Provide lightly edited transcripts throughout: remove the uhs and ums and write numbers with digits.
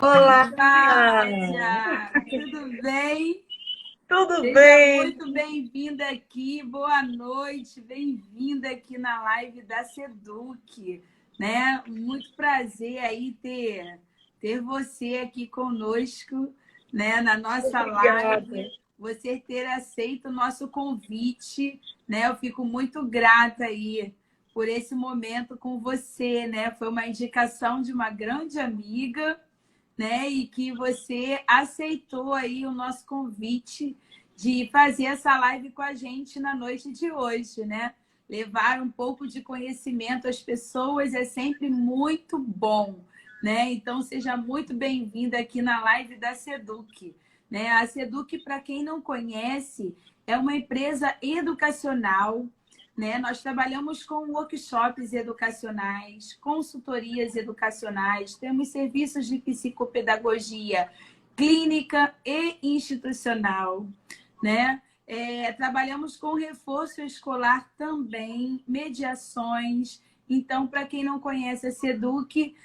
Olá, Cláudia, tudo bem? tudo Seja bem? muito bem-vinda aqui, boa noite, bem-vinda aqui na live da Seduc, né? Muito prazer aí ter você aqui conosco, né, na nossa Obrigada. live, você ter aceito o nosso convite, né? Eu fico muito grata aí por esse momento com você, né? Foi uma indicação de uma grande amiga, né? E que você aceitou aí o nosso convite de fazer essa live com a gente na noite de hoje, né? Levar um pouco de conhecimento às pessoas é sempre muito bom, né? Então seja muito bem-vinda aqui na live da Seduc, né? A Seduc, para quem não conhece, é uma empresa educacional, né? Nós trabalhamos com workshops educacionais, consultorias educacionais, temos serviços de psicopedagogia clínica e institucional, né? Trabalhamos com reforço escolar também, mediações. Então, para quem não conhece a Seduc,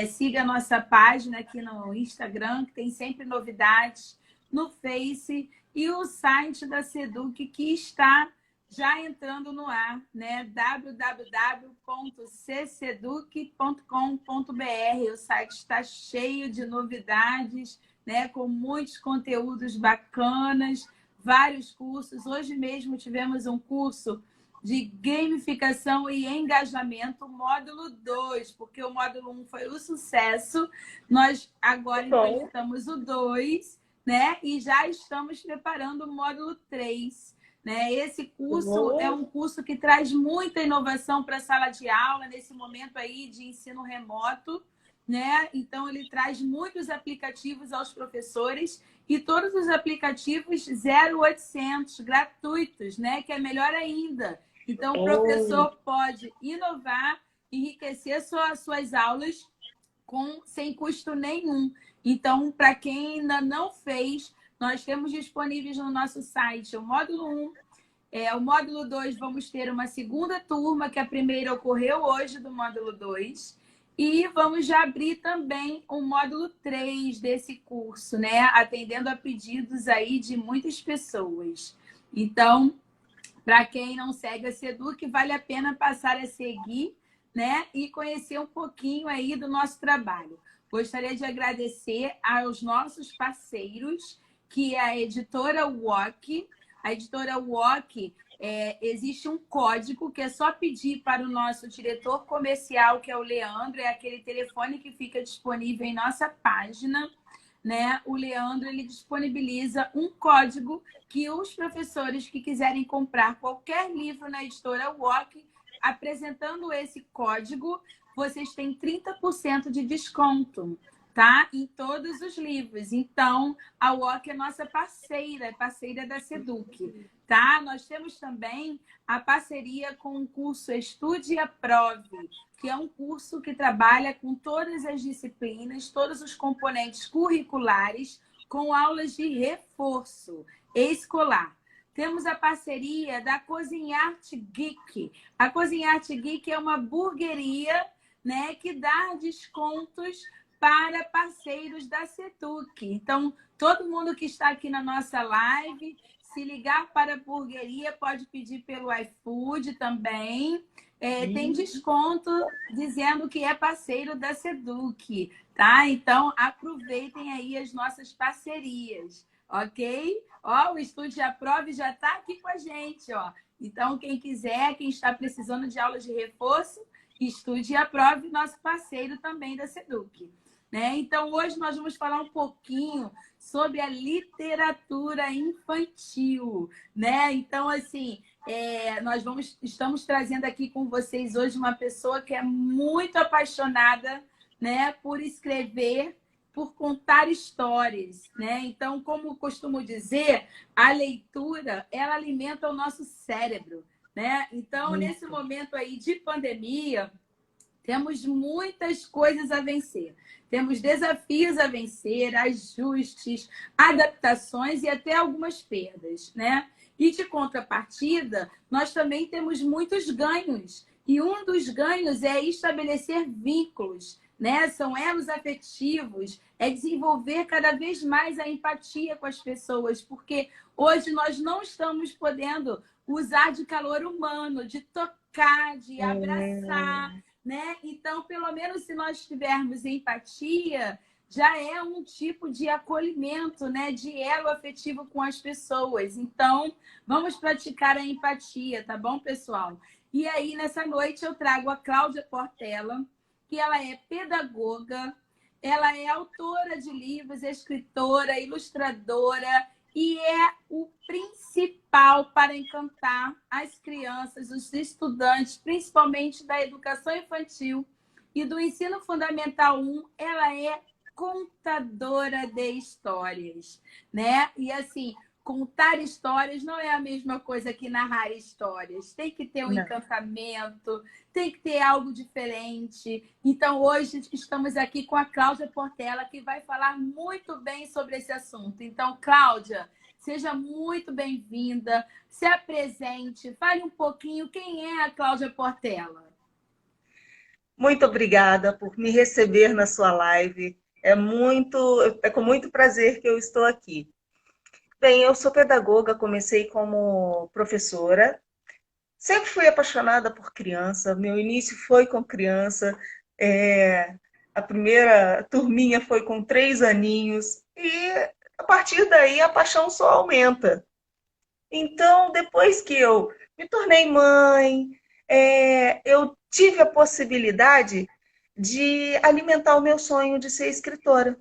siga a nossa página aqui no Instagram, que tem sempre novidades, no Face, e o site da Seduc, que está já entrando no ar, né? www.cseduc.com.br. O site está cheio de novidades, né? Com muitos conteúdos bacanas, vários cursos. Hoje mesmo tivemos um curso de gamificação e engajamento, módulo 2, porque o módulo 1 foi o sucesso. Nós agora Bom, implementamos o 2, né? E já estamos preparando o módulo 3. Né? Esse curso é bom. um curso que traz muita inovação para a sala de aula, nesse momento aí de ensino remoto, né? Então, ele traz muitos aplicativos aos professores e todos os aplicativos 0800, gratuitos, né? Que é melhor ainda. Então, o Bom. professor pode inovar, enriquecer suas aulas sem custo nenhum. Então, para quem ainda não fez, nós temos disponíveis no nosso site o módulo 1, o módulo 2, vamos ter uma segunda turma, que a primeira ocorreu hoje do módulo 2. E vamos já abrir também o módulo 3 desse curso, né? Atendendo a pedidos aí de muitas pessoas. Então, para quem não segue a Seduc, vale a pena passar a seguir, né? E conhecer um pouquinho aí do nosso trabalho. Gostaria de agradecer aos nossos parceiros, que é a editora WOC. A editora WOC, existe um código que é só pedir para o nosso diretor comercial, que é o Leandro, é aquele telefone que fica disponível em nossa página, né? O Leandro, ele disponibiliza um código que os professores que quiserem comprar qualquer livro na editora WOC, apresentando esse código, vocês têm 30% de desconto, tá? Em todos os livros. Então, a WOC é nossa parceira, é parceira da Seduc, tá? Nós temos também a parceria com o curso Estude e Aprove, que é um curso que trabalha com todas as disciplinas, todos os componentes curriculares, com aulas de reforço escolar. Temos a parceria da Cozinharte Geek. A Cozinharte Geek é uma burgueria, né, que dá descontos para parceiros da Seduc. Então, todo mundo que está aqui na nossa live, se ligar para a burgueria, pode pedir pelo iFood também. Tem desconto dizendo que é parceiro da Seduc, tá? Então, aproveitem aí as nossas parcerias, ok? Ó, o Estúdio Aprove já está aqui com a gente, ó. Então, quem quiser, quem está precisando de aulas de reforço, Estude e Aprove, nosso parceiro também da Seduc. Né? Então, hoje nós vamos falar um pouquinho sobre a literatura infantil, né? Então, assim, estamos trazendo aqui com vocês hoje uma pessoa que é muito apaixonada, né, por escrever, por contar histórias, né? Então, como costumo dizer, a leitura, ela alimenta o nosso cérebro, né? Então, nesse Muito. momento aí de pandemia, temos muitas coisas a vencer. Temos desafios a vencer, ajustes, adaptações e até algumas perdas, né? E de contrapartida, nós também temos muitos ganhos. E um dos ganhos é estabelecer vínculos, né? São elos afetivos, é desenvolver cada vez mais a empatia com as pessoas, porque hoje nós não estamos podendo usar de calor humano, de tocar, de abraçar, né? Então, pelo menos se nós tivermos empatia, já é um tipo de acolhimento, né? De elo afetivo com as pessoas. Então, vamos praticar a empatia, tá bom, pessoal? E aí, nessa noite, eu trago a Cláudia Portela, que ela é pedagoga, ela é autora de livros, escritora, ilustradora, e é o principal para encantar as crianças, os estudantes, principalmente da educação infantil e do ensino fundamental 1. Ela é contadora de histórias, né? E assim, contar histórias não é a mesma coisa que narrar histórias. Tem que ter um encantamento, tem que ter algo diferente. Então, hoje estamos aqui com a Cláudia Portela, que vai falar muito bem sobre esse assunto. Então, Cláudia, seja muito bem-vinda, se apresente, fale um pouquinho quem é a Cláudia Portela. Muito obrigada por me receber na sua live. É com muito prazer que eu estou aqui. Bem, eu sou pedagoga, comecei como professora. Sempre fui apaixonada por criança. Meu início foi com criança. A primeira turminha foi com 3 aninhos. E a partir daí a paixão só aumenta. Então, depois que eu me tornei mãe, eu tive a possibilidade de alimentar o meu sonho de ser escritora.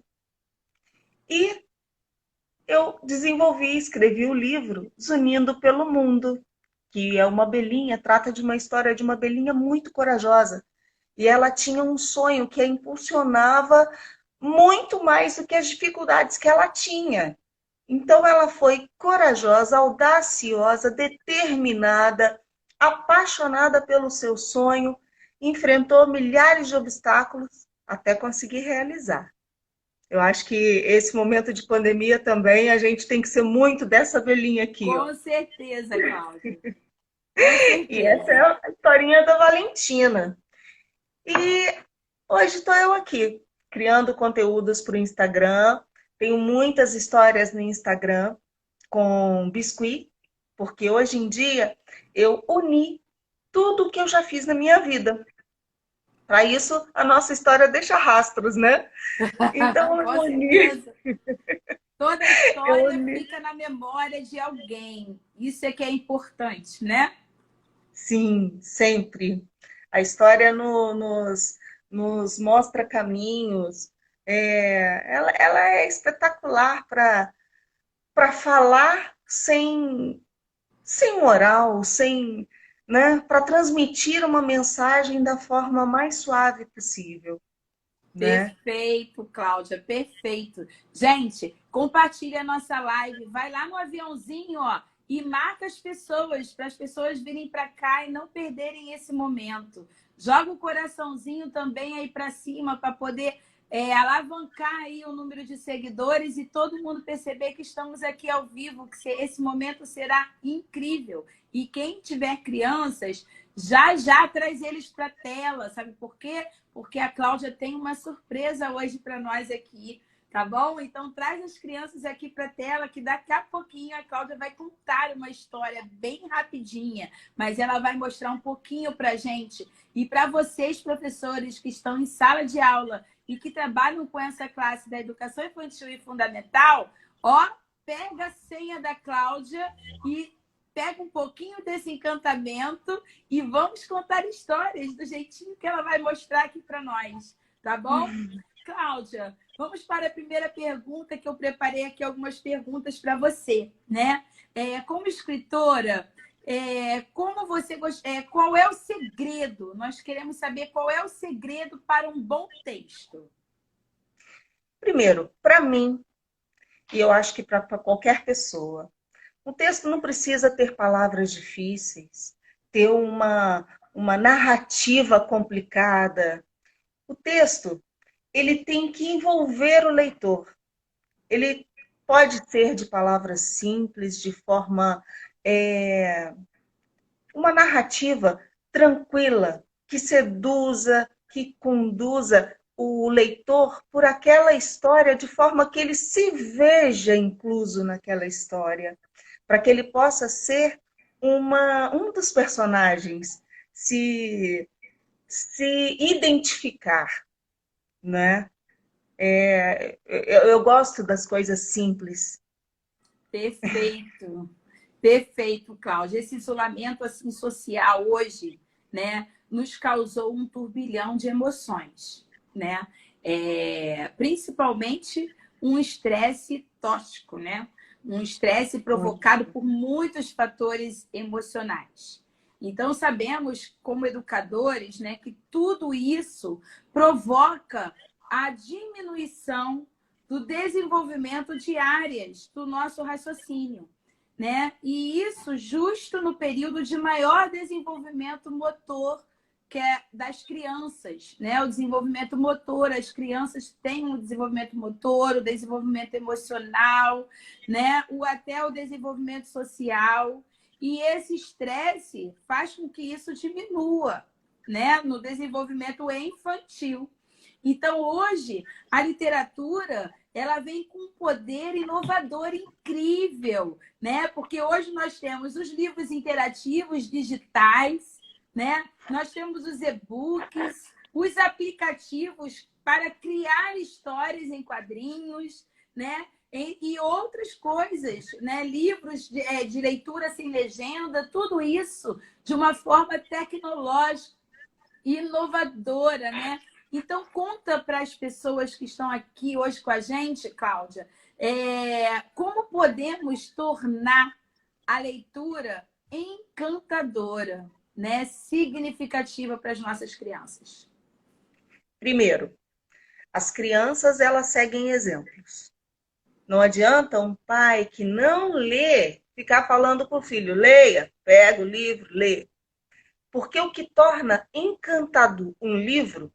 E eu desenvolvi, escrevi o livro Zunindo pelo Mundo, que é uma abelhinha, trata de uma história de uma abelhinha muito corajosa. E ela tinha um sonho que a impulsionava muito mais do que as dificuldades que ela tinha. Então, ela foi corajosa, audaciosa, determinada, apaixonada pelo seu sonho, enfrentou milhares de obstáculos até conseguir realizar. Eu acho que esse momento de pandemia também a gente tem que ser muito dessa velhinha aqui, ó. Com certeza, Cláudia. Com E essa é certeza. a historinha da Valentina. E hoje estou eu aqui, criando conteúdos para o Instagram. Tenho muitas histórias no Instagram com biscuit, porque hoje em dia eu uni tudo o que eu já fiz na minha vida. Para isso, a nossa história deixa rastros, né? Então, Com certeza. Toda eu história uni. fica na memória de alguém. Isso é que é importante, né? Sim, sempre. A história nos mostra caminhos. Ela é espetacular para falar sem moral, né, para transmitir uma mensagem da forma mais suave possível, né? Perfeito, Cláudia, perfeito. Gente, compartilha a nossa live, vai lá no aviãozinho, ó, e marca as pessoas, para as pessoas virem para cá e não perderem esse momento. Joga o coraçãozinho também aí para cima para poder alavancar aí o número de seguidores e todo mundo perceber que estamos aqui ao vivo, que esse momento será incrível. E quem tiver crianças, já já traz eles para a tela, sabe por quê? Porque a Cláudia tem uma surpresa hoje para nós aqui, tá bom? Então traz as crianças aqui para a tela, que daqui a pouquinho a Cláudia vai contar uma história bem rapidinha, mas ela vai mostrar um pouquinho para a gente. E para vocês, professores que estão em sala de aula e que trabalham com essa classe da educação infantil e fundamental, ó, pega a senha da Cláudia e pega um pouquinho desse encantamento e vamos contar histórias do jeitinho que ela vai mostrar aqui para nós, tá bom? Cláudia, vamos para a primeira pergunta, que eu preparei aqui algumas perguntas para você, né? Como escritora, qual é o segredo? Nós queremos saber qual é o segredo para um bom texto. Primeiro, para mim, e eu acho que para qualquer pessoa, o texto não precisa ter palavras difíceis, ter uma narrativa complicada. O texto, ele tem que envolver o leitor. Ele pode ser de palavras simples, de forma, uma narrativa tranquila, que seduza, que conduza o leitor por aquela história de forma que ele se veja incluso naquela história, para que ele possa ser um dos personagens, se identificar, né? Eu gosto das coisas simples. Perfeito, perfeito, Cláudia. Esse isolamento assim social hoje, né, nos causou um turbilhão de emoções, né? Principalmente um estresse tóxico, né? Um estresse provocado por muitos fatores emocionais. Então, sabemos, como educadores, né, que tudo isso provoca a diminuição do desenvolvimento de áreas do nosso raciocínio, né? E isso justo no período de maior desenvolvimento motor, que é das crianças, né? O desenvolvimento motor, as crianças têm um desenvolvimento motor, o desenvolvimento emocional, né? Até o desenvolvimento social. E esse estresse faz com que isso diminua, né? No desenvolvimento infantil. Então, hoje, a literatura ela vem com um poder inovador incrível, né? Porque hoje nós temos os livros interativos digitais, né? Nós temos os e-books, os aplicativos para criar histórias em quadrinhos, né? E outras coisas, né? Livros de leitura sem legenda, tudo isso de uma forma tecnológica, inovadora, né? Então, conta para as pessoas que estão aqui hoje com a gente, Cláudia, como podemos tornar a leitura encantadora, né? Significativa para as nossas crianças. Primeiro, as crianças, elas seguem exemplos. Não adianta um pai que não lê ficar falando para o filho, leia, pega o livro, lê. Porque o que torna encantador um livro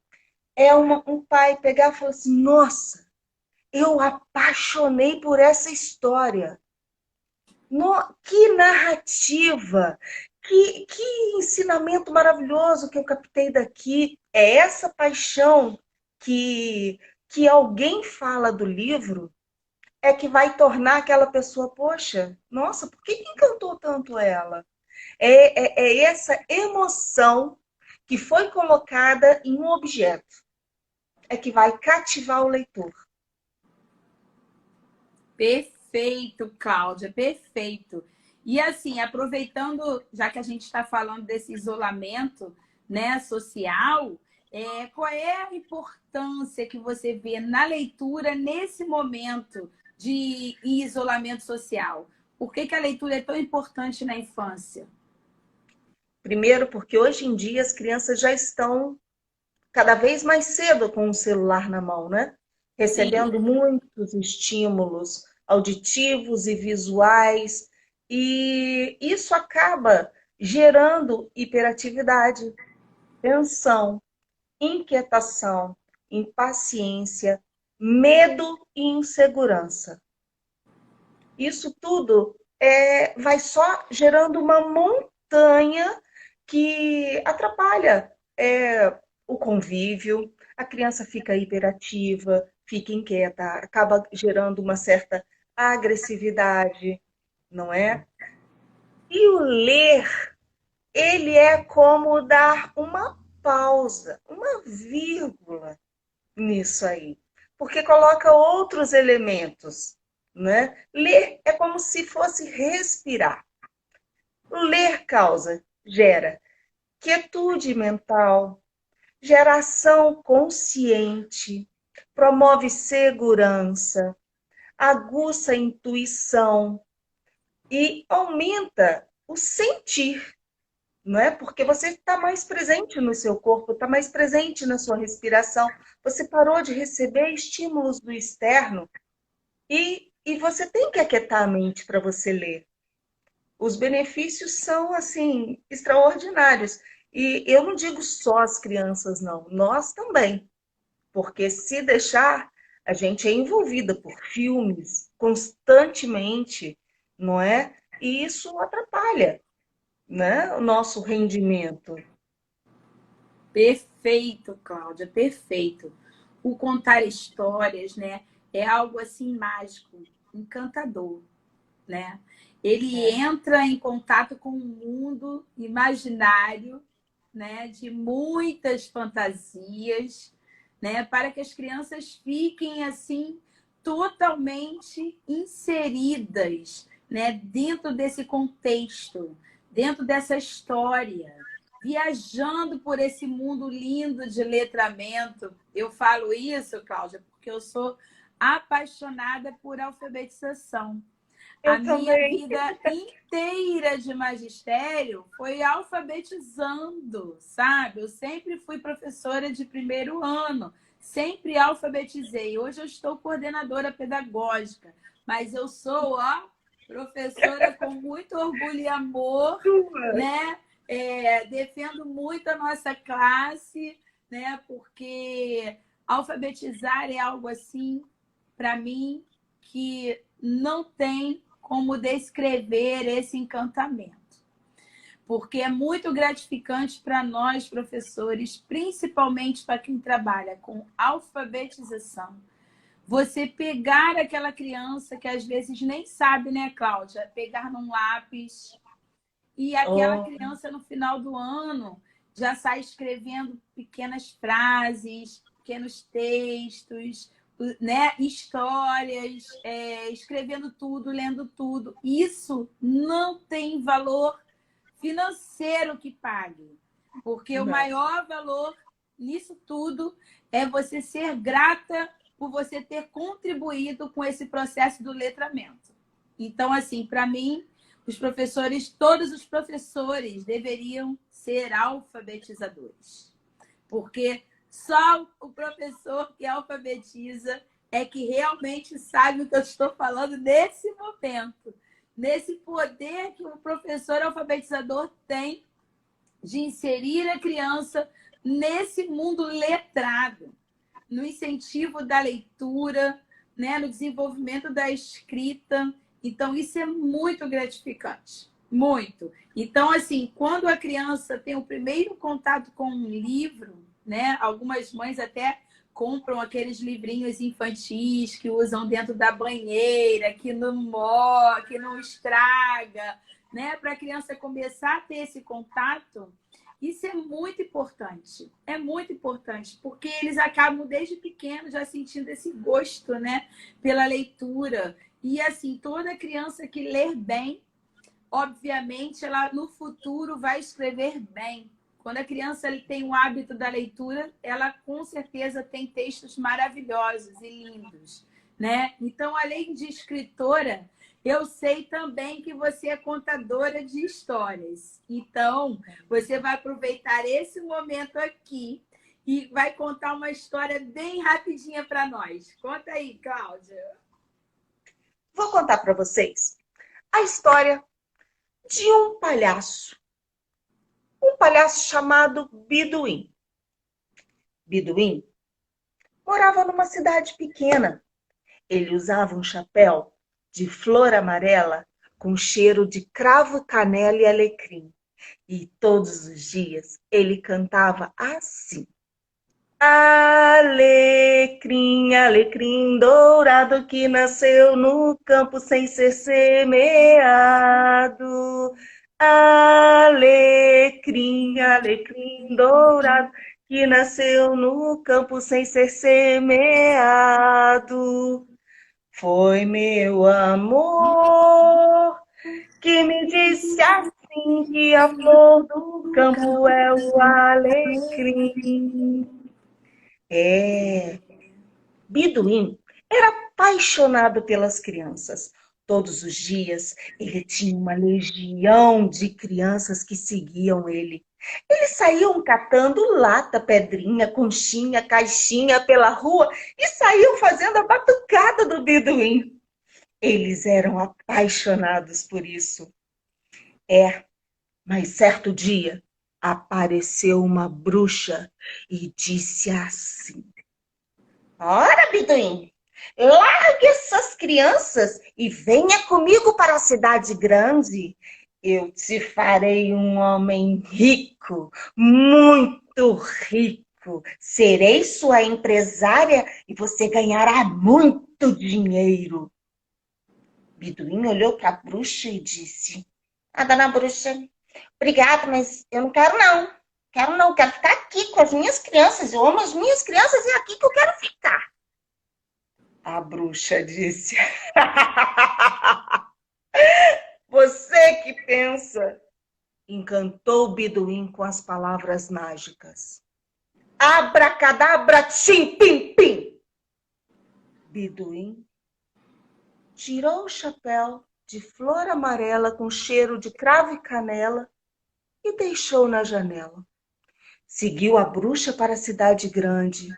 é um pai pegar e falar assim, nossa, eu apaixonei por essa história. Que narrativa, que ensinamento maravilhoso que eu captei daqui. É essa paixão que alguém fala do livro é que vai tornar aquela pessoa, poxa, nossa, por que encantou tanto ela? É essa emoção que foi colocada em um objeto, é que vai cativar o leitor. Perfeito, Cláudia, perfeito. E assim, aproveitando, já que a gente está falando desse isolamento, né, social, qual é a importância que você vê na leitura nesse momento de isolamento social? Por que a leitura é tão importante na infância? Primeiro, porque hoje em dia as crianças já estão cada vez mais cedo com o celular na mão, né? Sim, Recebendo muitos estímulos auditivos e visuais, e isso acaba gerando hiperatividade, tensão, inquietação, impaciência, medo e insegurança. Isso tudo vai só gerando uma montanha que atrapalha o convívio, a criança fica hiperativa, fica inquieta, acaba gerando uma certa agressividade, não é? E o ler, ele é como dar uma pausa, uma vírgula nisso aí, porque coloca outros elementos, né? Ler é como se fosse respirar. Ler gera quietude mental, geração consciente, promove segurança, aguça a intuição e aumenta o sentir, não é? Porque você está mais presente no seu corpo, está mais presente na sua respiração, você parou de receber estímulos do externo e você tem que aquietar a mente para você ler. Os benefícios são, assim, extraordinários. E eu não digo só as crianças, não, nós também. Porque se deixar, a gente é envolvida por filmes constantemente, não é? E isso atrapalha, né, o nosso rendimento. Perfeito, Cláudia, perfeito. O contar histórias, né, é algo assim mágico, encantador, né? Ele É. entra em contato com um mundo imaginário, né, de muitas fantasias, né, para que as crianças fiquem assim totalmente inseridas, né, dentro desse contexto, dentro dessa história, viajando por esse mundo lindo de letramento. Eu falo isso, Cláudia, porque eu sou apaixonada por alfabetização. A Eu minha também. vida inteira de magistério foi alfabetizando, sabe? Eu sempre fui professora de primeiro ano, sempre alfabetizei. Hoje eu estou coordenadora pedagógica, mas eu sou, ó, professora com muito orgulho e amor, né? Defendo muito a nossa classe, né? Porque alfabetizar é algo assim, para mim, que não tem como descrever esse encantamento. Porque é muito gratificante para nós, professores, principalmente para quem trabalha com alfabetização, você pegar aquela criança que às vezes nem sabe, né, Cláudia? Pegar num lápis e aquela Oh, criança no final do ano já sai escrevendo pequenas frases, pequenos textos, né? Histórias, escrevendo tudo, lendo tudo. Isso não tem valor financeiro que pague, porque o não. maior valor nisso tudo é você ser grata por você ter contribuído com esse processo do letramento. Então, assim, para mim, os professores, todos os professores deveriam ser alfabetizadores, porque só o professor que alfabetiza é que realmente sabe o que eu estou falando nesse momento, nesse poder que o professor alfabetizador tem de inserir a criança nesse mundo letrado, no incentivo da leitura, né, no desenvolvimento da escrita. Então, isso é muito gratificante. Muito. Então, assim, quando a criança tem o primeiro contato com um livro, né, algumas mães até compram aqueles livrinhos infantis que usam dentro da banheira, que não morre, que não estraga, né, para a criança começar a ter esse contato. Isso é muito importante, porque eles acabam desde pequenos já sentindo esse gosto, né, pela leitura. E assim, toda criança que ler bem, obviamente, ela no futuro vai escrever bem. Quando a criança tem o hábito da leitura, ela com certeza tem textos maravilhosos e lindos, né? Então, além de escritora, eu sei também que você é contadora de histórias. Então, você vai aproveitar esse momento aqui e vai contar uma história bem rapidinha para nós. Conta aí, Cláudia. Vou contar para vocês a história de um palhaço chamado Biduim. Biduim morava numa cidade pequena. Ele usava um chapéu de flor amarela com cheiro de cravo, canela e alecrim. E todos os dias ele cantava assim: alecrim, alecrim dourado que nasceu no campo sem ser semeado. Alecrim, alecrim dourado que nasceu no campo sem ser semeado. Foi meu amor que me disse assim que a flor do campo é o alecrim. É, Biduim era apaixonado pelas crianças. Todos os dias ele tinha uma legião de crianças que seguiam ele. Eles saíam catando lata, pedrinha, conchinha, caixinha pela rua e saíam fazendo a batucada do Biduim. Eles eram apaixonados por isso. Mas certo dia apareceu uma bruxa e disse assim: ora, Biduim, largue essas crianças e venha comigo para a cidade grande. Eu te farei um homem rico, muito muito rico. Serei sua empresária e você ganhará muito dinheiro. Biduíno olhou para a bruxa e disse: "Ah, dona bruxa, obrigada, mas eu não quero não. Quero não, quero ficar aqui com as minhas crianças. Eu amo as minhas crianças e é aqui que eu quero ficar." A bruxa disse: "Você que pensa." Encantou o Biduim com as palavras mágicas. Abracadabra, tchim, pim, pim. Biduim tirou o chapéu de flor amarela com cheiro de cravo e canela e deixou na janela. Seguiu a bruxa para a cidade grande.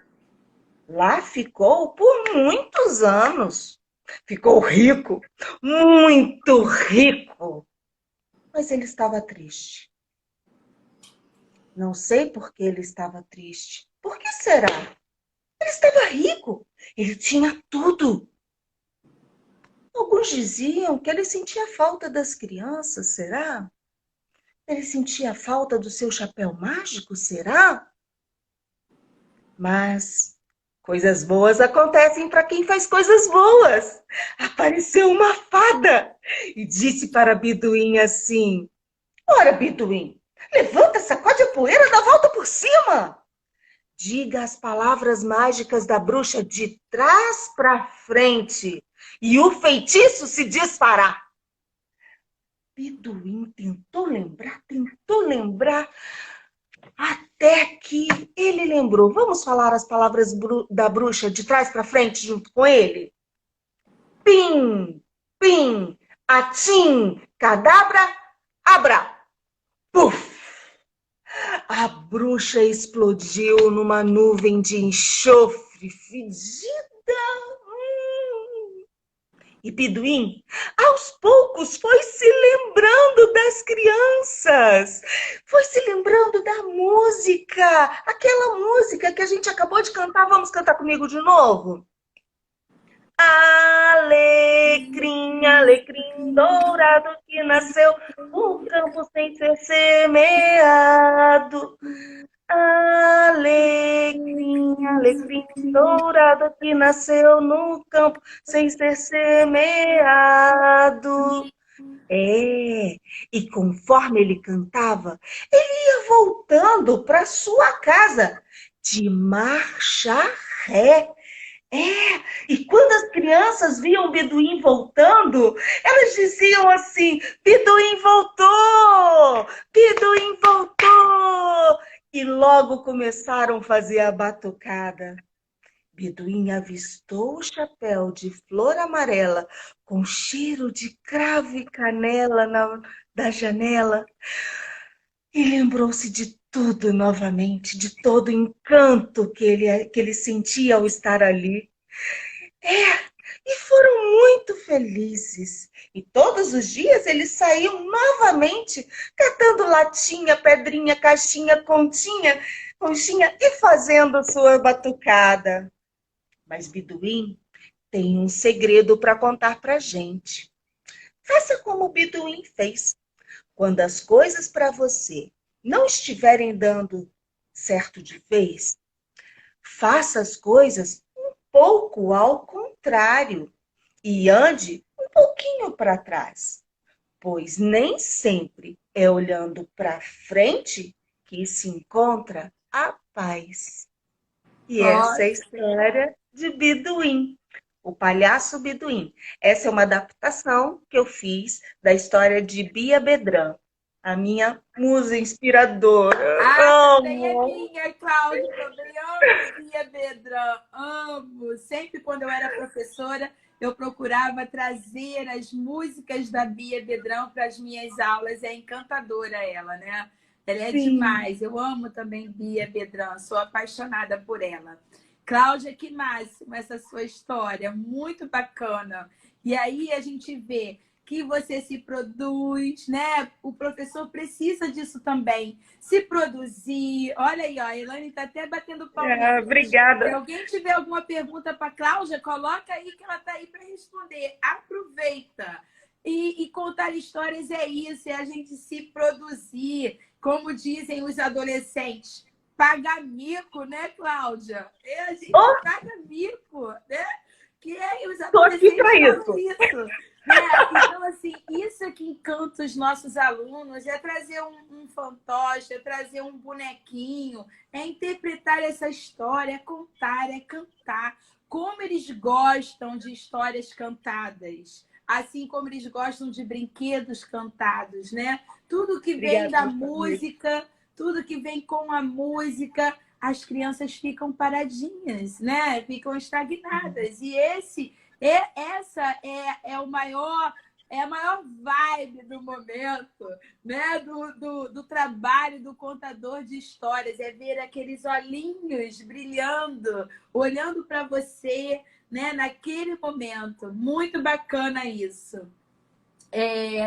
Lá ficou por muitos anos. Ficou rico, muito rico. Mas ele estava triste. Não sei por que ele estava triste. Por que será? Ele estava rico. Ele tinha tudo. Alguns diziam que ele sentia falta das crianças, será? Ele sentia falta do seu chapéu mágico, será? Mas coisas boas acontecem para quem faz coisas boas. Apareceu uma fada e disse para Biduim assim: "Ora, Biduim, levanta, sacode a poeira, dá a volta por cima. Diga as palavras mágicas da bruxa de trás para frente e o feitiço se disfará." Biduim tentou lembrar, até que ele lembrou. Vamos falar as palavras da bruxa de trás para frente junto com ele? Pim, pim, atim, cadabra, abra. Puf! A bruxa explodiu numa nuvem de enxofre fedida. E Biduim, aos poucos, foi se lembrando das crianças, foi se lembrando da música, aquela música que a gente acabou de cantar. Vamos cantar comigo de novo? Alecrim, alecrim dourado que nasceu no campo sem ser semeado. Alecrim, alecrim dourado que nasceu no campo sem ser semeado. É, e conforme ele cantava, ele ia voltando para sua casa de marcha ré. É, e quando as crianças viam o Biduim voltando, elas diziam assim: "Biduim voltou! Biduim voltou!" E logo começaram a fazer a batucada. Biduim avistou o chapéu de flor amarela com cheiro de cravo e canela da janela e lembrou-se de tudo novamente, de todo o encanto que ele sentia ao estar ali. É, e foram muito felizes. E todos os dias eles saíam novamente, catando latinha, pedrinha, caixinha, conchinha e fazendo sua batucada. Mas Biduim tem um segredo para contar para gente. Faça como o Biduim fez. Quando as coisas para você não estiverem dando certo de vez, faça as coisas um pouco ao contrário e ande um pouquinho para trás, pois nem sempre é olhando para frente que se encontra a paz. E essa é a história de Biduim, o palhaço Biduim. Essa é uma adaptação que eu fiz da história de Bia Bedran, a minha musa inspiradora. Também é minha, Cláudia. Também amo Bia Bedran. Amo. Sempre quando eu era professora, eu procurava trazer as músicas da Bia Bedran para as minhas aulas. É encantadora ela, né? Ela é demais. Eu amo também Bia Bedran. Sou apaixonada por ela. Cláudia, que máximo essa sua história. Muito bacana. E aí a gente vê que você se produz, né? O professor precisa disso também. Se produzir. Olha aí, ó, a Elaine está até batendo palminha. Obrigada. Se alguém tiver alguma pergunta para a Cláudia, coloca aí que ela está aí para responder. Aproveita. E contar histórias é isso, é a gente se produzir. Como dizem os adolescentes, pagar mico, né, Cláudia? A gente Oh, paga mico, né? Que é, os tô aqui adolescentes para falam isso. isso, né? Então, assim, isso é que encanta os nossos alunos, é trazer um fantoche, é trazer um bonequinho, é interpretar essa história, é contar, é cantar. Como eles gostam de histórias cantadas, assim como eles gostam de brinquedos cantados, né? Tudo que vem Obrigada da pelo convite. música, tudo que vem com a música, as crianças ficam paradinhas, né? Ficam estagnadas. E essa é o maior, é a maior vibe do momento, né? Do trabalho do contador de histórias, é ver aqueles olhinhos brilhando, olhando para você, né? Naquele momento. Muito bacana isso.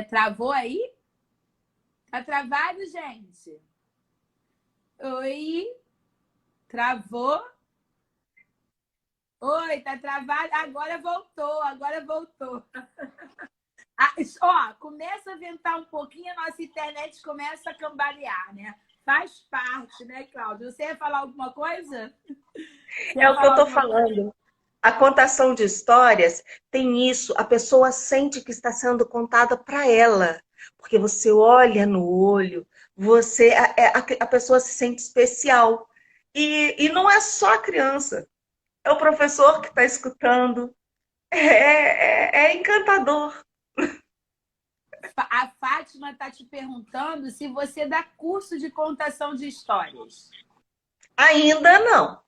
Travou aí? Tá travado, gente? Oi? Travou? Oi, tá travado? Agora voltou, agora voltou. Ah, ó, começa a ventar um pouquinho, a nossa internet começa a cambalear, né? Faz parte, né, Cláudio? Você ia falar alguma coisa? Você É ia o que eu falar estou alguma coisa? falando. A contação de histórias tem isso, a pessoa sente que está sendo contada para ela, porque você olha no olho, a pessoa se sente especial. E não é só a criança, é o professor que está escutando, é encantador. A Fátima está te perguntando se você dá curso de contação de histórias. Ainda não,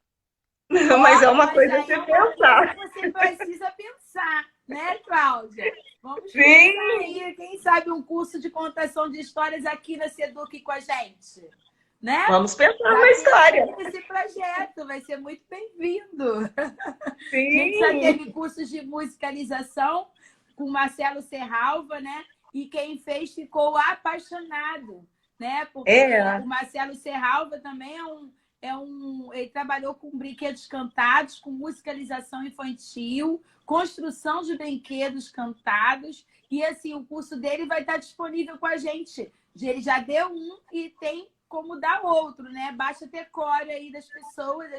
mas Ó, é uma mas coisa a aí se é uma coisa que pensar. você precisa pensar, né, Cláudia? Vamos pensar Sim, aí, quem sabe um curso de contação de histórias aqui na Seduc com a gente, né? vamos pensar Já na pensa história. aí nesse projeto, vai ser muito bem-vindo. A gente já Sim, teve cursos de musicalização com Marcelo Serralva, né? E quem fez ficou apaixonado, né? Porque é. o Marcelo Serralva também ele trabalhou com brinquedos cantados, com musicalização infantil, construção de brinquedos cantados. E assim, o curso dele vai estar disponível com a gente. Ele já deu um e tem como dar outro, né? Basta ter core aí das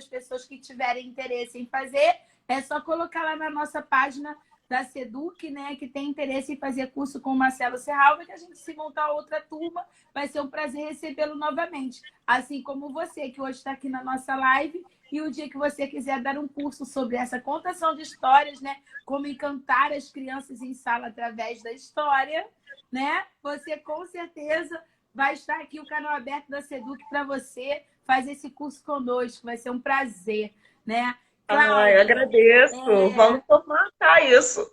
pessoas que tiverem interesse em fazer, é só colocar lá na nossa página da Seduc, né, que tem interesse em fazer curso com o Marcelo Serralva, que a gente se montar outra turma, vai ser um prazer recebê-lo novamente. Assim como você, que hoje está aqui na nossa live, e o dia que você quiser dar um curso sobre essa contação de histórias, né, como encantar as crianças em sala através da história, né, você com certeza vai estar aqui o canal aberto da Seduc para você fazer esse curso conosco, vai ser um prazer, né? Ai, eu Cláudia, agradeço. Vamos formatar isso.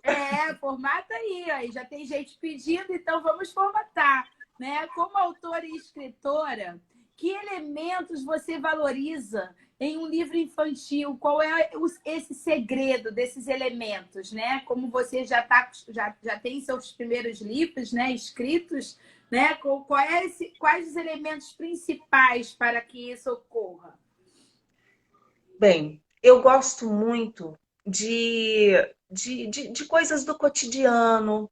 formata aí já tem gente pedindo, então vamos formatar, né? Como autora e escritora, que elementos você valoriza em um livro infantil? Qual é esse segredo desses elementos, né? Como você já tem seus primeiros livros, né, escritos, né? Quais os elementos principais para que isso ocorra? Bem, eu gosto muito de coisas do cotidiano.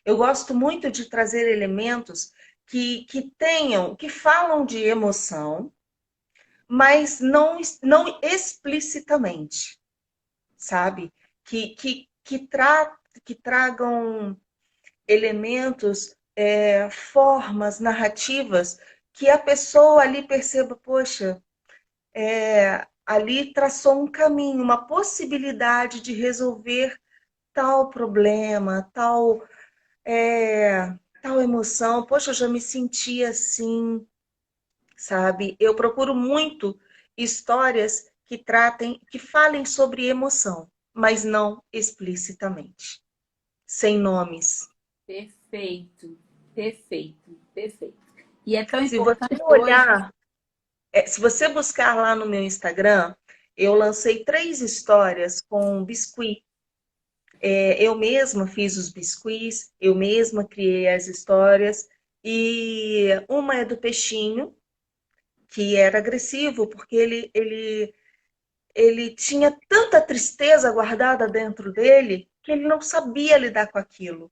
Eu gosto muito de trazer elementos que falam de emoção, mas não explicitamente, sabe? Que tragam elementos, formas narrativas que a pessoa ali perceba, poxa, ali traçou um caminho, uma possibilidade de resolver tal problema, tal emoção. Poxa, eu já me senti assim, sabe? Eu procuro muito histórias que falem sobre emoção, mas não explicitamente, sem nomes. Perfeito, perfeito, perfeito. E é tão Se você importante hoje. olhar, se você buscar lá no meu Instagram, eu lancei 3 histórias com biscuit. Eu mesma fiz os biscuits, eu mesma criei as histórias, e uma é do peixinho, que era agressivo, porque ele tinha tanta tristeza guardada dentro dele que ele não sabia lidar com aquilo.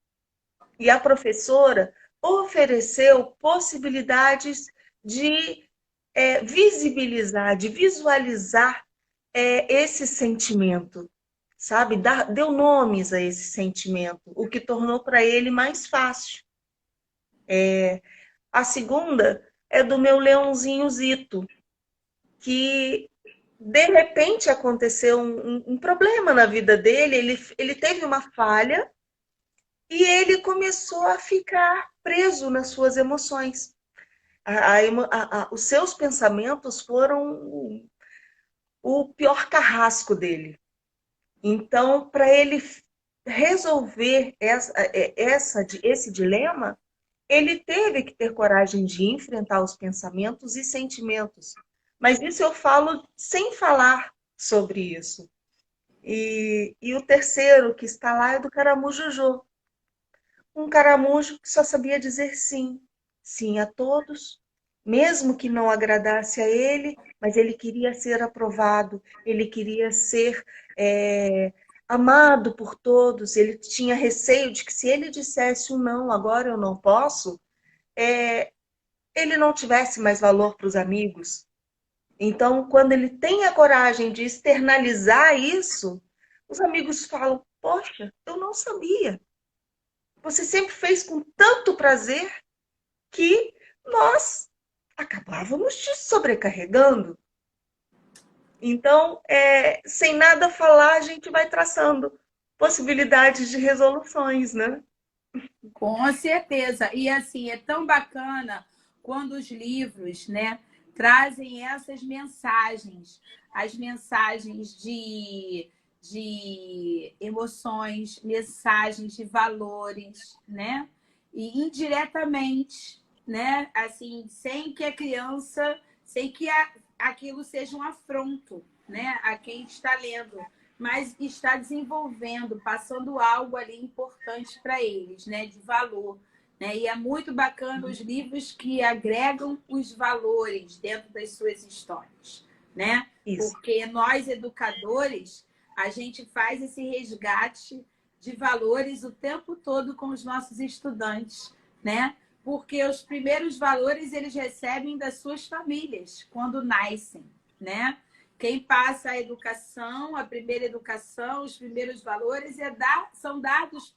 E a professora ofereceu possibilidades de visibilizar, de visualizar esse sentimento, sabe? Deu nomes a esse sentimento, o que tornou para ele mais fácil. A segunda é do meu leãozinho Zito, que de repente aconteceu um problema na vida dele, ele teve uma falha e ele começou a ficar preso nas suas emoções. Os seus pensamentos foram o pior carrasco dele. Então, para ele resolver esse dilema, ele teve que ter coragem de enfrentar os pensamentos e sentimentos. Mas isso eu falo sem falar sobre isso. E o terceiro que está lá é do Caramujo Jô. Um caramujo que só sabia dizer sim. Sim a todos, mesmo que não agradasse a ele, mas ele queria ser aprovado, ele queria ser amado por todos. Ele tinha receio de que se ele dissesse um não, agora eu não posso, ele não tivesse mais valor para os amigos. Então, quando ele tem a coragem de externalizar isso, os amigos falam: poxa, eu não sabia. Você sempre fez com tanto prazer que nós acabávamos te sobrecarregando. Então, sem nada falar, a gente vai traçando possibilidades de resoluções, né? Com certeza. E assim, é tão bacana quando os livros, né, trazem essas mensagens, as mensagens de emoções, mensagens de valores, né? E indiretamente, né? Assim, sem que a criança, sem que aquilo seja um afronto, né, a quem está lendo, mas está desenvolvendo, passando algo ali importante para eles, né, de valor. Né? E é muito bacana os livros que agregam os valores dentro das suas histórias, né? Isso. Porque nós, educadores, a gente faz esse resgate de valores o tempo todo com os nossos estudantes, né? Porque os primeiros valores eles recebem das suas famílias quando nascem, né? Quem passa a educação, a primeira educação, os primeiros valores são dados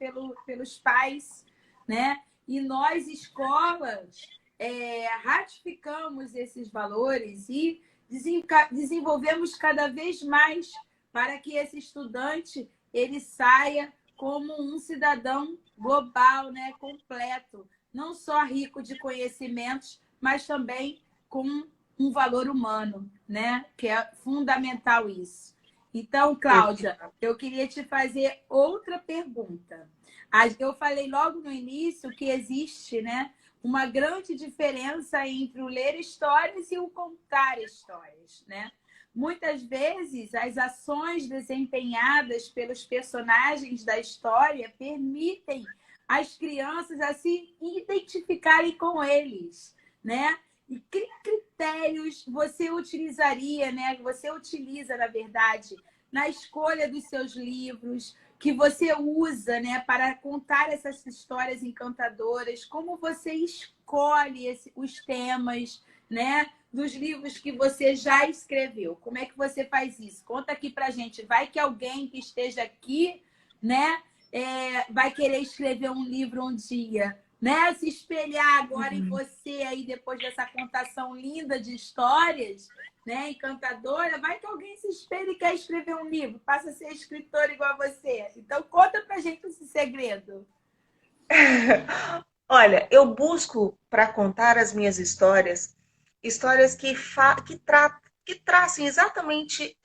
pelos pais, né? E nós, escolas, ratificamos esses valores e desenvolvemos cada vez mais para que esse estudante ele saia como um cidadão global, né? Completo, não só rico de conhecimentos, mas também com um valor humano, né? Que é fundamental isso. Então, Cláudia, eu queria te fazer outra pergunta. Eu falei logo no início que existe, né, uma grande diferença entre o ler histórias e o contar histórias, né? Muitas vezes, as ações desempenhadas pelos personagens da história permitem às crianças a se identificarem com eles, né? E que critérios você utilizaria, né? Você utiliza, na verdade, na escolha dos seus livros, que você usa, né, para contar essas histórias encantadoras? Como você escolhe os temas, né, dos livros que você já escreveu? Como é que você faz isso? Conta aqui pra gente. Vai que alguém que esteja aqui, né, vai querer escrever um livro um dia, né? Se espelhar agora em você aí depois dessa contação linda de histórias, né? Encantadora, vai que alguém se espelha e quer escrever um livro, passa a ser escritor igual a você. Então conta pra gente esse segredo. Olha, eu busco para contar as minhas histórias, histórias que tracem exatamente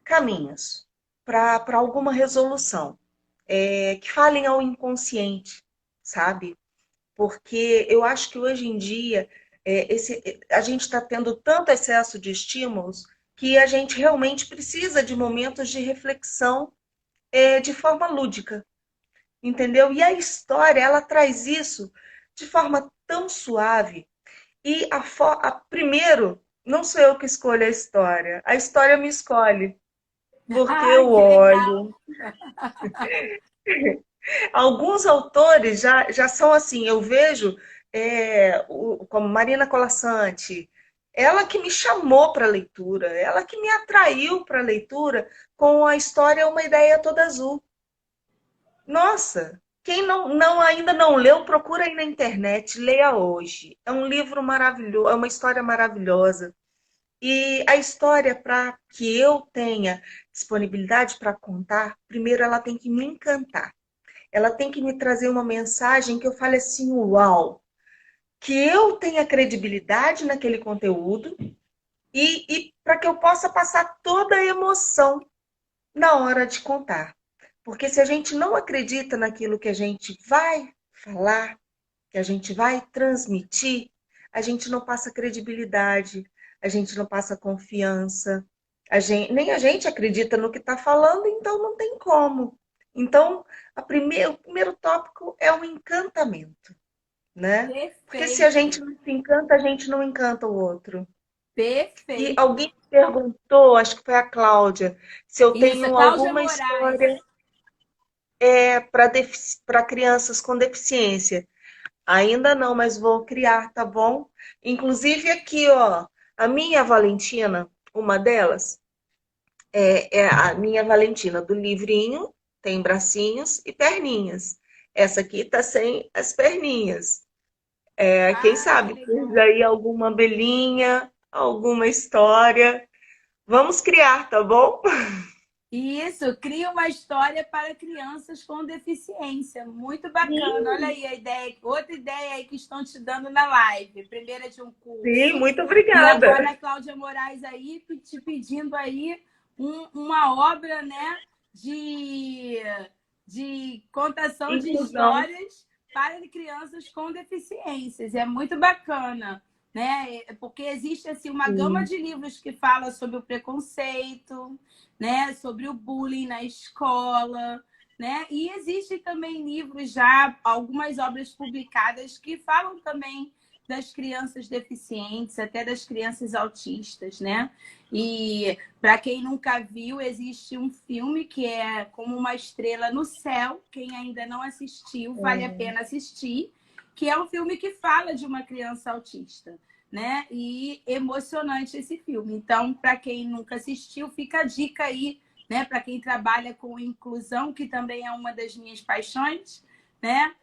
caminhos para alguma resolução, que falem ao inconsciente, sabe? Porque eu acho que hoje em dia a gente está tendo tanto excesso de estímulos que a gente realmente precisa de momentos de reflexão de forma lúdica, entendeu? E a história, ela traz isso de forma tão suave. E primeiro, não sou eu que escolho a história me escolhe, porque Ai, eu que legal! olho. Alguns autores já são assim, eu vejo como Marina Colasanti, Ela que me chamou para a leitura, ela que me atraiu para a leitura com a história Uma Ideia Toda Azul. Nossa, quem ainda não leu, procura aí na internet, leia hoje. É um livro maravilhoso, é uma história maravilhosa. E a história, para que eu tenha disponibilidade para contar, primeiro ela tem que me encantar. Ela tem que me trazer uma mensagem que eu fale assim, uau, que eu tenha credibilidade naquele conteúdo e para que eu possa passar toda a emoção na hora de contar. Porque se a gente não acredita naquilo que a gente vai falar, que a gente vai transmitir, a gente não passa credibilidade, a gente não passa confiança, nem a gente acredita no que está falando, então não tem como. Então, o primeiro tópico é o encantamento, né? Porque se a gente Perfeito, não se encanta, a gente não encanta o outro. E perfeito. alguém me perguntou, acho que foi a Cláudia, se eu Isso, tenho Cláudia alguma Moraes. história para crianças com deficiência. Ainda não, mas vou criar, tá bom? Inclusive aqui, ó, a minha Valentina, uma delas, é a minha Valentina do livrinho, tem bracinhos e perninhas. Essa aqui tá sem as perninhas. Quem Ah, que sabe, surge legal. aí alguma abelhinha, alguma história. Vamos criar, tá bom? Isso, cria uma história para crianças com deficiência. Muito bacana. Olha Sim, aí a ideia, outra ideia aí que estão te dando na live. Primeira de um sim, curso muito e obrigada. agora a Cláudia Moraes aí te pedindo aí uma obra, né, de, de contação de Inclusão. histórias para crianças com deficiências. É muito bacana, né? Porque existe assim uma gama Sim. de livros que fala sobre o preconceito, né, sobre o bullying na escola, né? E existem também livros já, algumas obras publicadas que falam também das crianças deficientes, até das crianças autistas, né? E para quem nunca viu, existe um filme que é Como uma Estrela no Céu. Quem ainda não assistiu, vale a pena assistir, que é um filme que fala de uma criança autista, né? E emocionante esse filme. Então, para quem nunca assistiu, fica a dica aí, né? Para quem trabalha com inclusão, que também é uma das minhas paixões, né?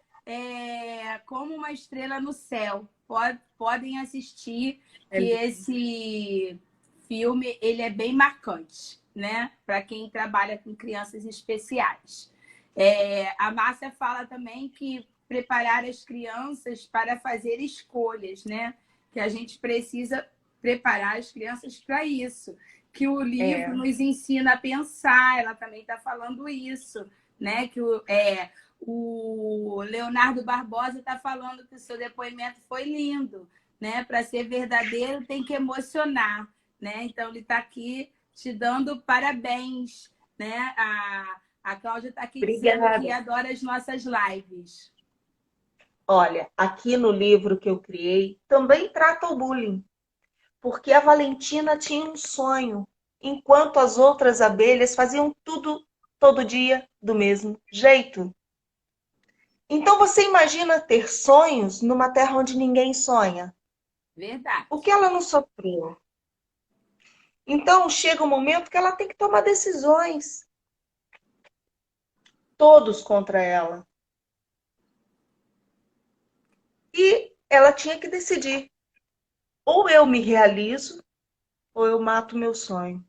Como uma Estrela no Céu. Podem assistir, É que esse filme ele é bem marcante, né? Para quem trabalha com crianças especiais. A Márcia fala também que preparar as crianças para fazer escolhas, né? Que a gente precisa preparar as crianças para isso, que o livro é, nos ensina a pensar, ela também está falando isso, né? Que o Leonardo Barbosa está falando que o seu depoimento foi lindo, né? Para ser verdadeiro tem que emocionar, né? Então ele está aqui te dando parabéns, né? A Cláudia está aqui dizendo que obrigada. adora as nossas lives. Olha, aqui no livro que eu criei também trata o bullying, porque a Valentina tinha um sonho, enquanto as outras abelhas faziam tudo todo dia do mesmo jeito. Então você imagina ter sonhos numa terra onde ninguém sonha. O que Verdade. ela não sofreu? Então chega um momento que ela tem que tomar decisões, todos contra ela. E ela tinha que decidir: ou eu me realizo, ou eu mato meu sonho.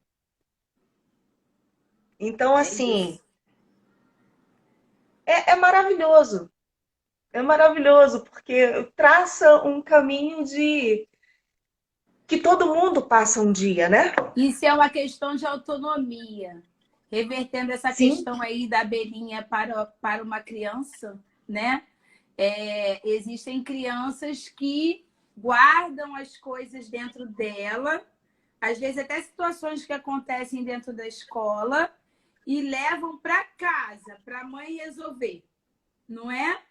Então, É assim, isso. é maravilhoso. É maravilhoso, porque traça um caminho de que todo mundo passa um dia, né? Isso é uma questão de autonomia. Revertendo essa Sim, questão aí da abelhinha para uma criança, né? Existem crianças que guardam as coisas dentro dela, às vezes até situações que acontecem dentro da escola, e levam para casa, para a mãe resolver, não é?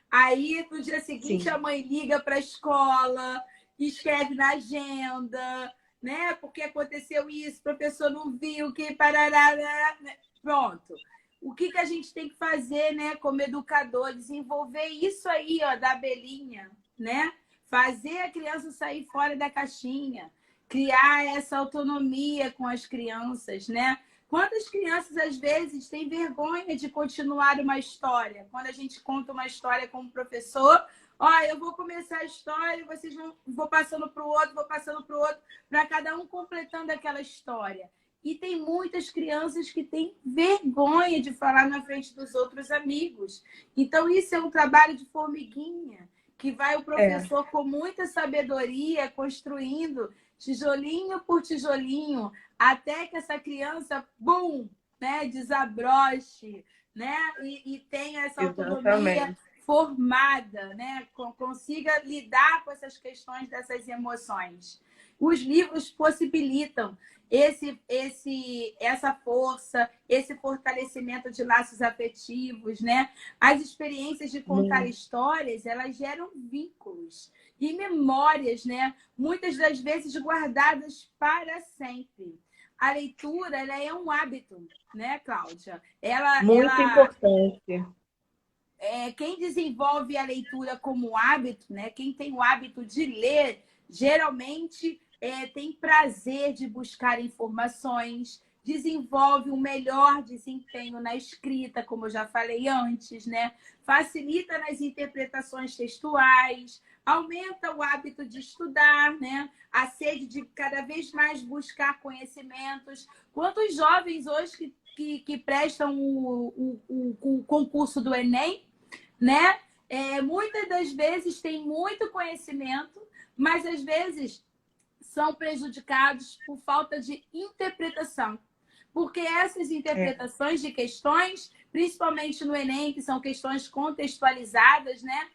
Aí, no dia seguinte, a sim. mãe liga para a escola, escreve na agenda, né? Porque aconteceu isso, o professor não viu, que parará, né? Pronto. O que a gente tem que fazer, né, como educador? Desenvolver isso aí, ó, da abelhinha, né? Fazer a criança sair fora da caixinha. criar essa autonomia com as crianças, né? Quantas crianças, às vezes, têm vergonha de continuar uma história? Quando a gente conta uma história como professor, ó, eu vou começar a história, vocês vou passando para o outro, vou passando para o outro, para cada um completando aquela história. E tem muitas crianças que têm vergonha de falar na frente dos outros amigos. Então, isso é um trabalho de formiguinha, que vai o professor com muita sabedoria construindo tijolinho por tijolinho, até que essa criança, bum, né, desabroche, né, e tenha essa autonomia formada, né, consiga lidar com essas questões dessas emoções. Os livros possibilitam essa força, esse fortalecimento de laços afetivos, né? As experiências de contar histórias, elas geram vínculos e memórias, né? Muitas das vezes guardadas para sempre. A leitura, ela é um hábito, né, Cláudia? Muito importante. Quem desenvolve a leitura como hábito, né? Quem tem o hábito de ler, geralmente tem prazer de buscar informações, desenvolve um melhor desempenho na escrita, como eu já falei antes, né? Facilita nas interpretações textuais, aumenta o hábito de estudar, né? A sede de cada vez mais buscar conhecimentos. Quantos jovens hoje que prestam o concurso do Enem, né? Muitas das vezes têm muito conhecimento, mas às vezes são prejudicados por falta de interpretação. Porque essas interpretações de questões, principalmente no Enem, que são questões contextualizadas, né?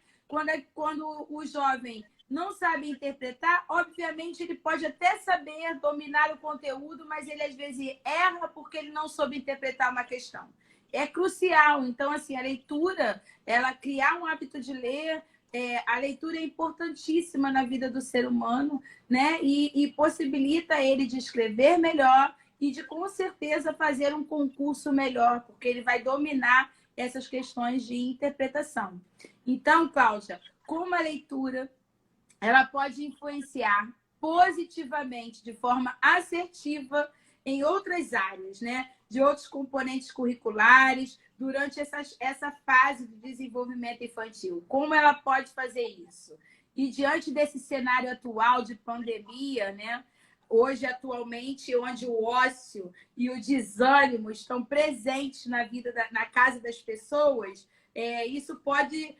Quando o jovem não sabe interpretar, obviamente ele pode até saber dominar o conteúdo, mas ele às vezes erra porque ele não soube interpretar uma questão. É crucial. Então, assim, a leitura, ela criar um hábito de ler, a leitura é importantíssima na vida do ser humano, né? E possibilita ele de escrever melhor e de, com certeza, fazer um concurso melhor, porque ele vai dominar essas questões de interpretação. Então, Cláudia, como a leitura ela pode influenciar positivamente, de forma assertiva, em outras áreas, né? De outros componentes curriculares, durante essa fase de desenvolvimento infantil. Como ela pode fazer isso? E diante desse cenário atual de pandemia, né? Hoje, atualmente, onde o ócio e o desânimo estão presentes na vida, na casa das pessoas, isso pode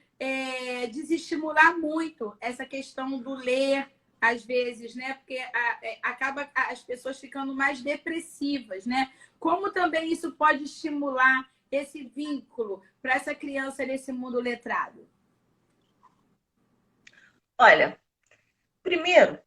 desestimular muito essa questão do ler, às vezes, né? Porque acaba as pessoas ficando mais depressivas, né? Como também isso pode estimular esse vínculo para essa criança nesse mundo letrado? Olha, primeiro,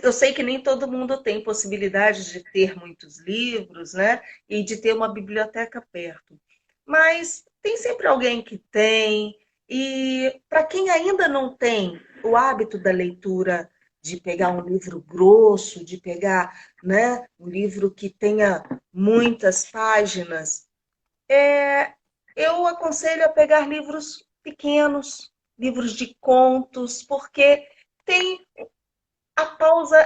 eu sei que nem todo mundo tem possibilidade de ter muitos livros, né? E de ter uma biblioteca perto. Mas tem sempre alguém que tem. E para quem ainda não tem o hábito da leitura, de pegar um livro grosso, de pegar, né, um livro que tenha muitas páginas, eu aconselho a pegar livros pequenos, livros de contos, porque tem a pausa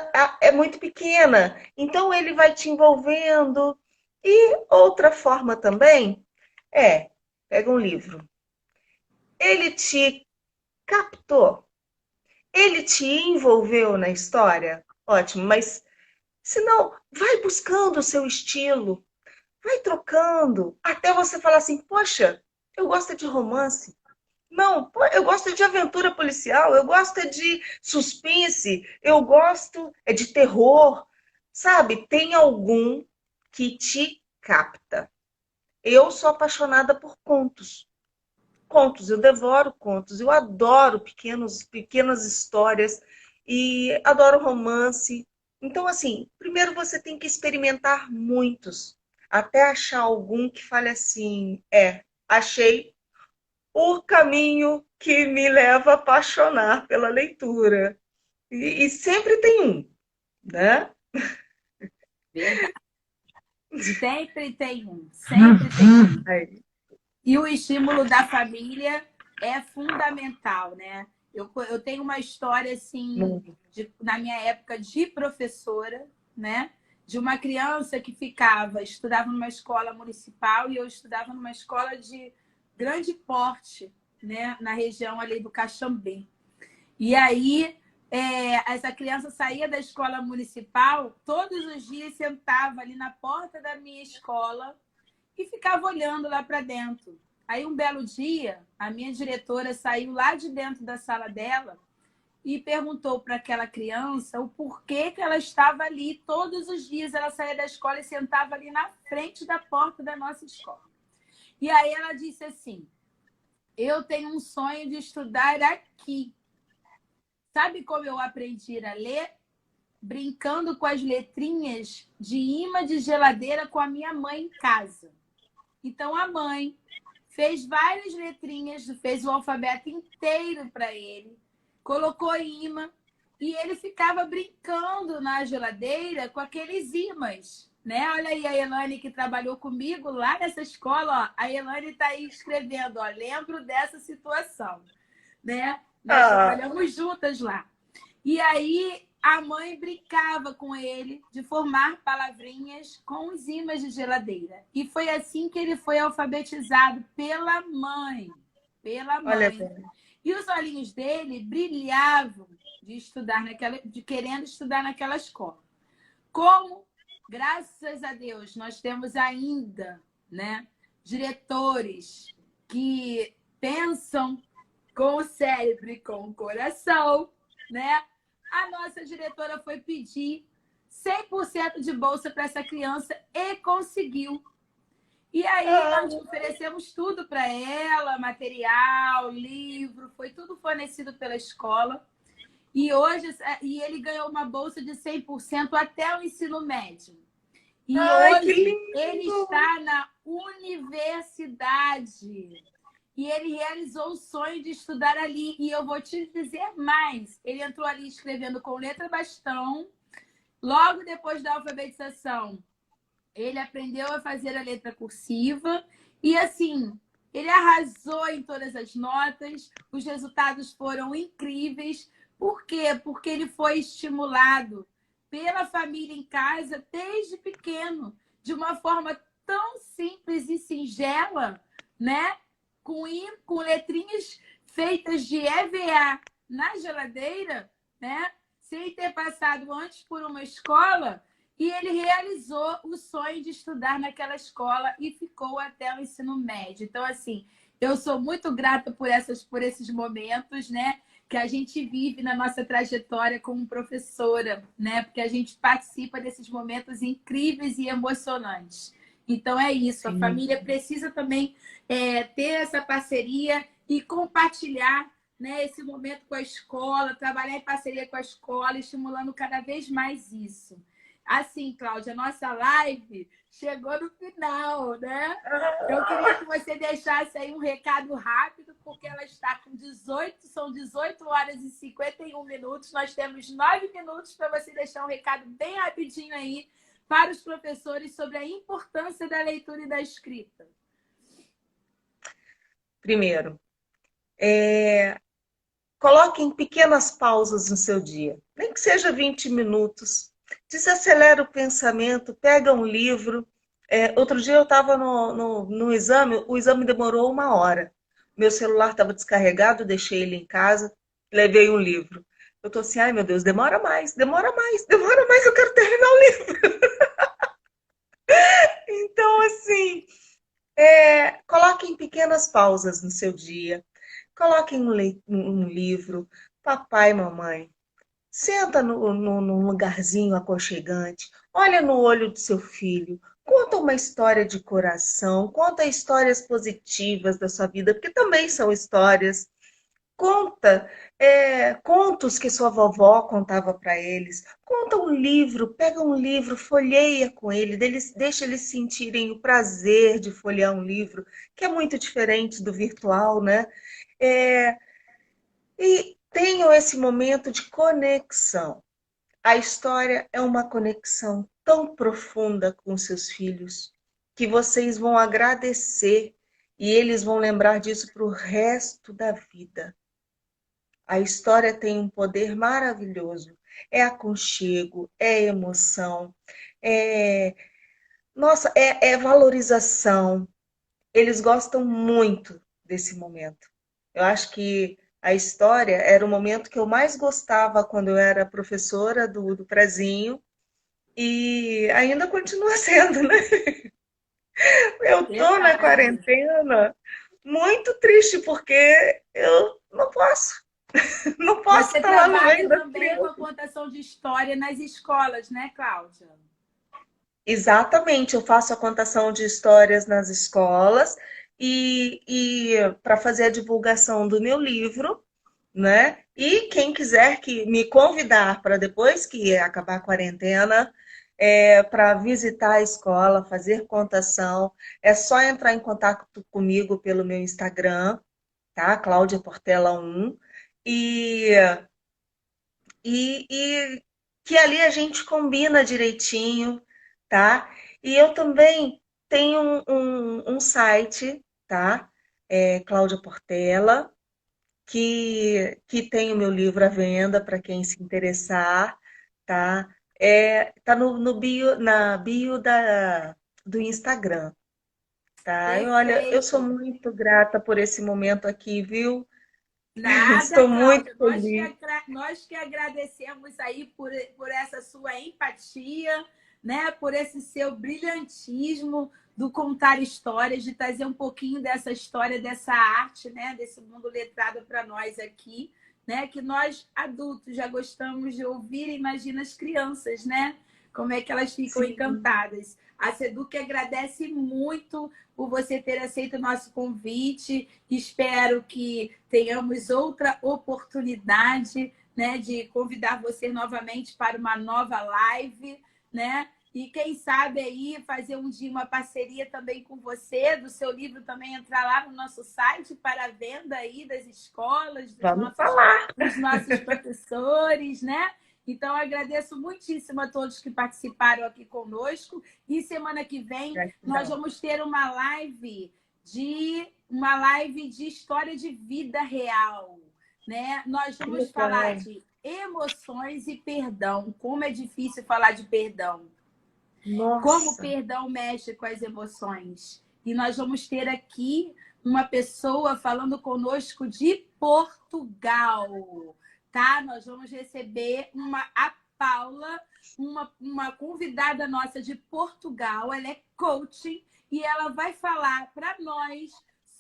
é muito pequena, então ele vai te envolvendo. E outra forma também pega um livro. Ele te captou, ele te envolveu na história, ótimo, mas se não, vai buscando o seu estilo, vai trocando, até você falar assim, poxa, eu gosto de romance. Não, eu gosto de aventura policial, eu gosto de suspense, eu gosto de terror, sabe? Tem algum que te capta. Eu sou apaixonada por contos. Contos, eu devoro contos, eu adoro pequenas histórias e adoro romance. Então, assim, primeiro você tem que experimentar muitos, até achar algum que fale assim, achei o caminho que me leva a apaixonar pela leitura. E sempre tem um, né? Verdade. Sempre tem um, sempre tem um. Aí. E o estímulo da família é fundamental, né? Eu tenho uma história, assim, na minha época de professora, né? De uma criança que estudava numa escola municipal e eu estudava numa escola de grande porte, né? Na região ali do Caxambé. E aí, essa criança saía da escola municipal, todos os dias sentava ali na porta da minha escola e ficava olhando lá para dentro. Aí, um belo dia, a minha diretora saiu lá de dentro da sala dela e perguntou para aquela criança o porquê que ela estava ali todos os dias. Ela saía da escola e sentava ali na frente da porta da nossa escola. E aí ela disse assim: eu tenho um sonho de estudar aqui. Sabe como eu aprendi a ler? Brincando com as letrinhas de imã de geladeira com a minha mãe em casa. Então a mãe fez várias letrinhas, fez o alfabeto inteiro para ele, colocou imã e ele ficava brincando na geladeira com aqueles imãs, né? Olha aí a Elane que trabalhou comigo lá nessa escola, ó. A Elane está aí escrevendo, ó, lembro dessa situação, né? Nós trabalhamos juntas lá. E aí a mãe brincava com ele de formar palavrinhas com os ímãs de geladeira. E foi assim que ele foi alfabetizado pela mãe. Pela mãe. Olha, e os olhinhos dele brilhavam de querendo estudar naquela escola. Como, graças a Deus, nós temos ainda, né, diretores que pensam com o cérebro e com o coração, né? A nossa diretora foi pedir 100% de bolsa para essa criança e conseguiu. E aí nós oferecemos tudo para ela, material, livro, foi tudo fornecido pela escola. E hoje ele ganhou uma bolsa de 100% até o ensino médio. E hoje ele está na universidade. E ele realizou o sonho de estudar ali. E eu vou te dizer mais. Ele entrou ali escrevendo com letra bastão. Logo depois da alfabetização, ele aprendeu a fazer a letra cursiva. E assim, ele arrasou em todas as notas. Os resultados foram incríveis. Por quê? Porque ele foi estimulado pela família em casa desde pequeno, de uma forma tão simples e singela, né? Com letrinhas feitas de EVA na geladeira, né? Sem ter passado antes por uma escola, e ele realizou o sonho de estudar naquela escola e ficou até o ensino médio. Então, assim, eu sou muito grata por esses momentos, né? Que a gente vive na nossa trajetória como professora, né? Porque a gente participa desses momentos incríveis e emocionantes. Então é isso, a família precisa também ter essa parceria e compartilhar, né, esse momento com a escola, trabalhar em parceria com a escola, estimulando cada vez mais isso. Assim, Cláudia, a nossa live chegou no final, né? Eu queria que você deixasse aí um recado rápido, porque ela está com são 18 horas e 51 minutos. Nós temos 9 minutos para você deixar um recado bem rapidinho aí para os professores sobre a importância da leitura e da escrita. Primeiro, coloquem pequenas pausas no seu dia, nem que seja 20 minutos. Desacelera o pensamento, pega um livro. Outro dia eu estava no exame, o exame demorou 1 hora. Meu celular estava descarregado, deixei ele em casa, levei um livro. Eu estou assim, ai meu Deus, demora mais, demora mais, demora mais, eu quero terminar o livro. Então, assim, coloquem pequenas pausas no seu dia, coloquem um livro, papai, mamãe. Senta num lugarzinho aconchegante, olha no olho do seu filho, conta uma história de coração, conta histórias positivas da sua vida, porque também são histórias. Conta contos que sua vovó contava para eles. Conta um livro, pega um livro, folheia com ele, deixa eles sentirem o prazer de folhear um livro, que é muito diferente do virtual, né? E tenham esse momento de conexão. A história é uma conexão tão profunda com seus filhos que vocês vão agradecer e eles vão lembrar disso para o resto da vida. A história tem um poder maravilhoso. É aconchego, é emoção, é, nossa, é valorização. Eles gostam muito desse momento. Eu acho que a história era o momento que eu mais gostava quando eu era professora do prezinho e ainda continua sendo, né? Eu tô na Verdade. quarentena muito triste porque eu não posso, não posso Você estar lá no trabalha meio das também com a crianças. contação de história nas escolas, né, Cláudia? Exatamente, eu faço a contação de histórias nas escolas e para fazer a divulgação do meu livro, né? E quem quiser que me convidar para depois que acabar a quarentena, para visitar a escola, fazer contação, é só entrar em contato comigo pelo meu Instagram, tá? Cláudia Portela 1, e, e que ali a gente combina direitinho, tá? E eu também tenho um site, tá? Cláudia Portela, que tem o meu livro à venda para quem se interessar, tá? Tá no bio, na bio do Instagram, tá? E olha, eu sou Perfeito. muito grata por esse momento aqui, viu? Nada, Estou muito Cláudia. feliz. Nós que agradecemos aí por essa sua empatia, né? Por esse seu brilhantismo do contar histórias, de trazer um pouquinho dessa história, dessa arte, né? Desse mundo letrado para nós aqui, né? Que nós adultos já gostamos de ouvir, imagina as crianças, né? Como é que elas ficam Sim, encantadas. A Seduc agradece muito por você ter aceito o nosso convite. Espero que tenhamos outra oportunidade, né, de convidar você novamente para uma nova live, né? E quem sabe aí fazer um dia uma parceria também com você, do seu livro também entrar lá no nosso site para a venda aí das escolas, vamos falar. dos nossos professores, né? Então, eu agradeço muitíssimo a todos que participaram aqui conosco. E semana que vem nós Gratidão. vamos ter uma live de história de vida real, né? Nós Que vamos falar legal. de emoções e perdão. Como é difícil falar de perdão. Como o Nossa, perdão mexe com as emoções. E nós vamos ter aqui uma pessoa falando conosco de Portugal, tá? Nós vamos receber a Paula, uma convidada nossa de Portugal. Ela é coaching e ela vai falar para nós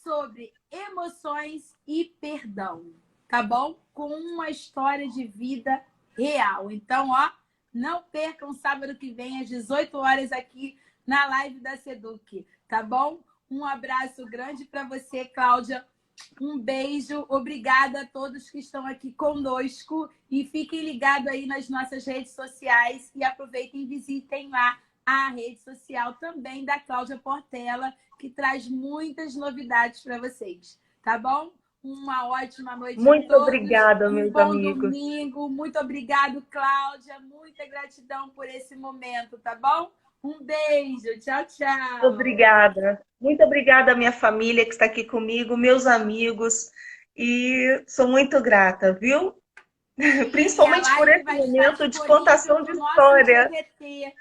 sobre emoções e perdão, tá bom? Com uma história de vida real. Então, ó, não percam sábado que vem, às 18 horas, aqui na live da Seduc, tá bom? Um abraço grande para você, Cláudia. Um beijo. Obrigada a todos que estão aqui conosco. E fiquem ligados aí nas nossas redes sociais. E aproveitem e visitem lá a rede social também da Cláudia Portela, que traz muitas novidades para vocês. Tá bom? Uma ótima noite a muito todos. obrigada, Um meus bom amigos. domingo. Muito obrigado, Cláudia. Muita gratidão por esse momento, tá bom? Um beijo. Tchau, tchau. Obrigada. Muito obrigada à minha família que está aqui comigo, meus amigos. E sou muito grata, viu? E a Principalmente por live esse vai estar momento de disponível contação de no nosso história. IGVT,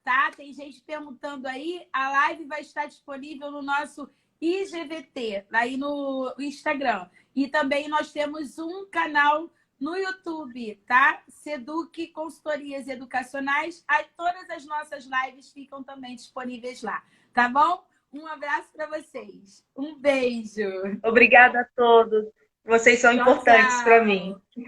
tá? Tem gente perguntando aí. A live vai estar disponível no nosso IGVT, aí no Instagram. E também nós temos um canal no YouTube, tá? Seduc Consultorias Educacionais. Aí todas as nossas lives ficam também disponíveis lá, tá bom? Um abraço para vocês. Um beijo. Obrigada a todos. Vocês são Tchau, importantes para mim. tchau.